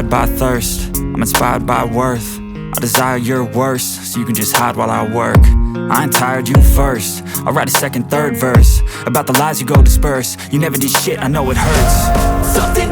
inspired by thirst, I'm inspired by worth. I desire your worst, so you can just hide while I work. I ain't tired, you first. I'll write a second, third verse about the lies you go disperse. You never did shit, I know it hurts. Something